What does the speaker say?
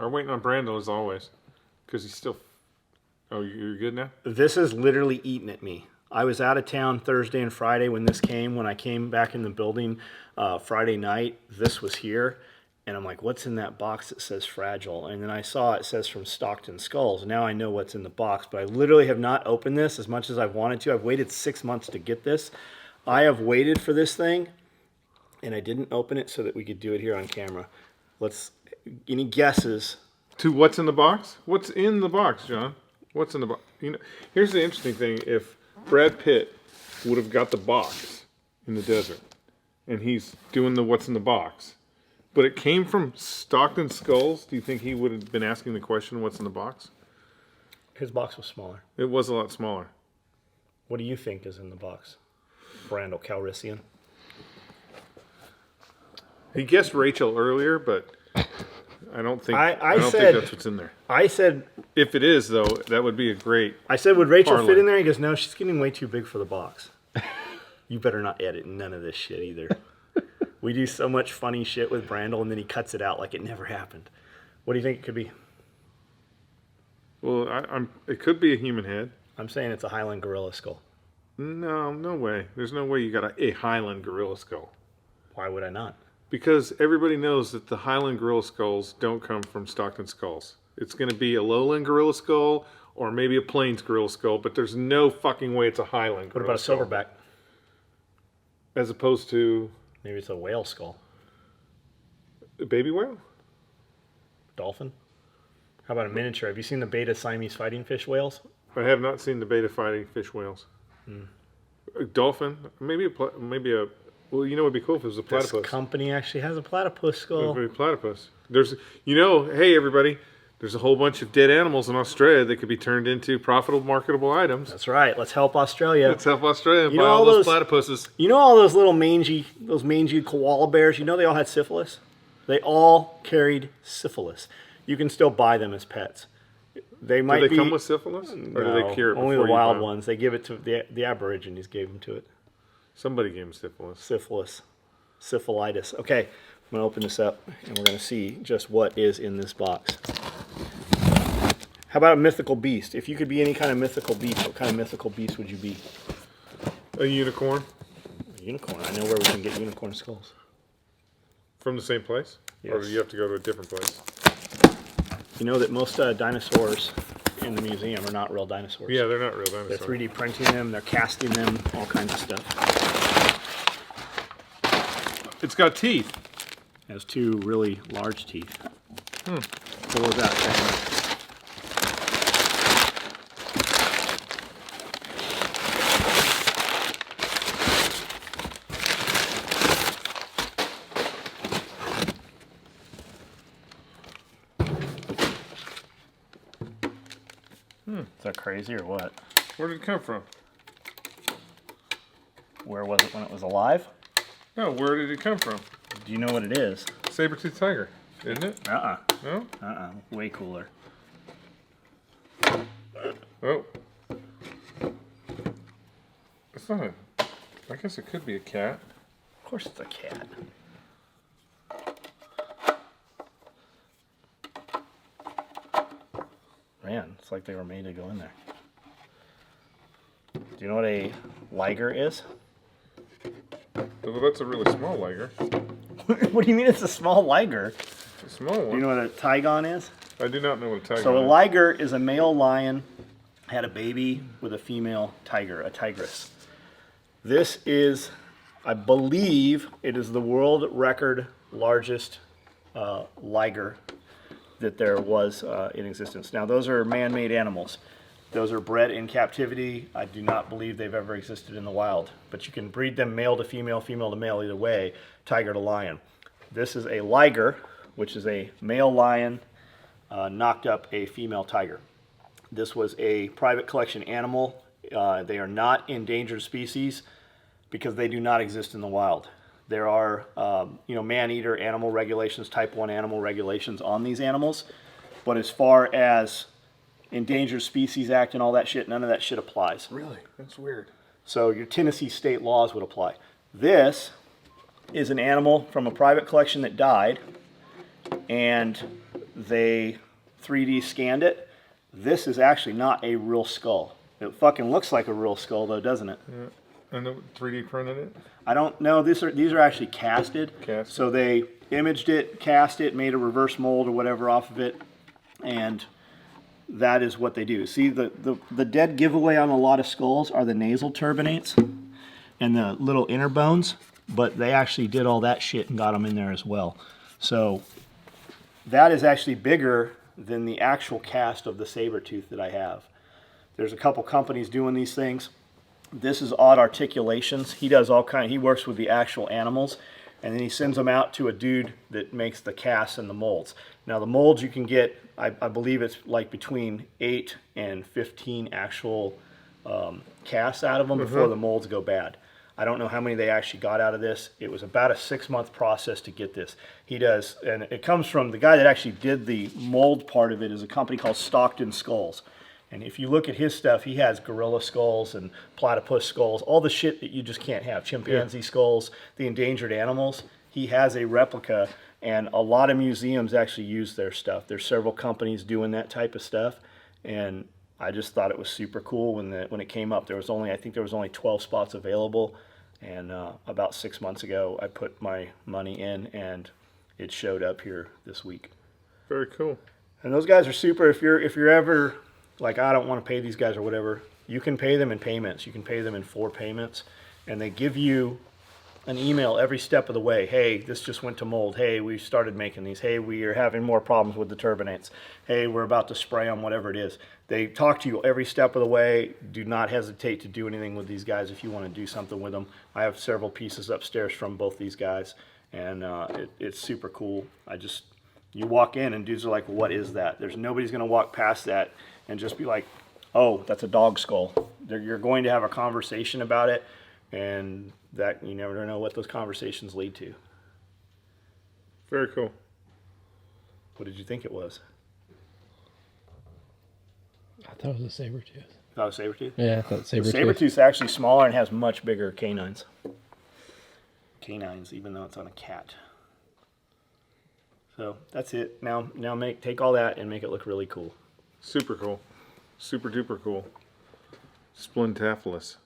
We're waiting on Brandon as always, because he's still. Oh, you're good now? This is literally eating at me. I was out of town Thursday and Friday when this came. When I came back in the building Friday night, this was here. And I'm like, what's in that box that says fragile? And then I saw it says from Stockton Skulls. Now I know what's in the box, but I literally have not opened this as much as I've wanted to. I've waited 6 months to get this. I have waited for this thing, and I didn't open it so that we could do it here on camera. Any guesses? To what's in the box? What's in the box, John? What's in the box? Here's the interesting thing. If Brad Pitt would have got the box in the desert, and he's doing the what's in the box, but it came from Stockton Skulls, do you think he would have been asking the question, what's in the box? His box was smaller. It was a lot smaller. What do you think is in the box? Brandel Calrissian. He guessed Rachel earlier, but I don't think I don't said- think that's what's in there. I said, If it is, though, that would be a great. would Rachel Parlay. fit in there? He goes, no, she's getting way too big for the box. You better not edit none of this shit either. We do so much funny shit with Brandel, and then he cuts it out like it never happened. What do you think it could be? Well, it could be a human head. I'm saying it's a Highland gorilla skull. No way. There's no way you got a Highland gorilla skull. Why would I not? Because everybody knows that the Highland gorilla skulls don't come from Stockton Skulls. It's going to be a lowland gorilla skull or maybe a plains gorilla skull, but there's no fucking way it's a Highland What gorilla about a skull. silverback? As opposed to Maybe it's a whale skull. a baby whale? Dolphin? How about a miniature? Have you seen the beta Siamese fighting fish whales? I have not seen the beta fighting fish whales. A dolphin? Maybe a. Well, you know, it'd be cool if it was a This platypus. company actually has a platypus skull. It'd be a platypus. Hey everybody, there's a whole bunch of dead animals in Australia that could be turned into profitable, marketable items. That's right. Let's help Australia. Let's help Australia and You buy know all all those those- platypuses. You know all those little mangy koala bears? You know they all had syphilis? They all carried syphilis. You can still buy them as pets. They might Do they be, come with syphilis, or do no, they cure it? only before the you buy wild them? ones. They give it to the Aborigines. Gave them to it. Somebody gave them syphilis. Syphilitis. Okay, I'm gonna open this up and we're gonna see just what is in this box. How about a mythical beast? If you could be any kind of mythical beast, what kind of mythical beast would you be? A unicorn A unicorn. I know where we can get unicorn skulls. from the same place, or Yes. do you have to go to a different place? You know that most dinosaurs in the museum are not real dinosaurs. Yeah, they're not real They're dinosaurs. 3D printing them, they're casting them, all kinds of stuff. It's got teeth. It has two really large teeth. Pull those out, check 'em out. Is that crazy or what? Where did it come from? Where was it when it was alive? No, where did it come from? Do you know what it is? Saber-toothed tiger, isn't it? No? Way cooler. Oh. It's not a. I guess it could be a cat. Of course it's a cat. Man, it's like they were made to go in there. Do you know what a liger is? Well, that's a really small liger. What do you mean it's a small liger? It's a small Do one. you know what a tigon is? I do not know what a tiger So a is. liger is a male lion had a baby with a female tiger, a tigress. This is, I believe, it is the world record largest liger that there was in existence. Now, those are man-made animals. Those are bred in captivity. I do not believe they've ever existed in the wild. But you can breed them male to female, female to male, either way, tiger to lion. This is a liger, which is a male lion knocked up a female tiger. This was a private collection animal. They are not endangered species because they do not exist in the wild. There are, man-eater animal regulations, type 1 animal regulations on these animals. But as far as Endangered Species Act and all that shit, none of that shit applies. Really? That's weird. So your Tennessee state laws would apply. This is an animal from a private collection that died, and they 3D scanned it. This is actually not a real skull. It fucking looks like a real skull though, doesn't it? Yeah. And the 3D printed it? I don't know. These are actually casted. Cast. So they imaged it, cast it, made a reverse mold or whatever off of it, and that is what they do. See, the dead giveaway on a lot of skulls are the nasal turbinates and the little inner bones, but they actually did all that shit and got them in there as well. So that is actually bigger than the actual cast of the saber tooth that I have. There's a couple companies doing these things. This is Odd Articulations. He does all kind. He works with the actual animals, and then he sends them out to a dude that makes the casts and the molds. Now the molds you can get, I believe it's like between 8 and 15 actual casts out of them before the molds go bad. I don't know how many they actually got out of this. It was about a 6-month process to get this. He does, and it comes from the guy that actually did the mold part of it is a company called Stockton Skulls. And if you look at his stuff, he has gorilla skulls and platypus skulls, all the shit that you just can't have. Chimpanzee skulls, the endangered animals. He has a replica, and a lot of museums actually use their stuff. There's several companies doing that type of stuff, and I just thought it was super cool when it came up. I think there was only 12 spots available, and about 6 months ago, I put my money in, and it showed up here this week. Very cool. And those guys are super. If you're ever like, I don't want to pay these guys or whatever, you can pay them in payments. You can pay them in 4 payments, and they give you an email every step of the way. Hey, this just went to mold. Hey, we started making these. Hey, we are having more problems with the turbinates. Hey, we're about to spray them, whatever it is. They talk to you every step of the way. Do not hesitate to do anything with these guys if you want to do something with them. I have several pieces upstairs from both these guys, and it's super cool. You walk in and dudes are like, what is that? There's nobody's going to walk past that and just be like, oh, that's a dog skull. You're going to have a conversation about it, and that you never know what those conversations lead to. Very cool. What did you think it was? I thought it was a saber tooth. Thought it was saber tooth? Yeah, I thought saber tooth. Saber tooth's actually smaller and has much bigger canines. Canines, even though it's on a cat. So that's it. Now take all that and make it look really cool. Super cool. Super duper cool. Splintaphilus.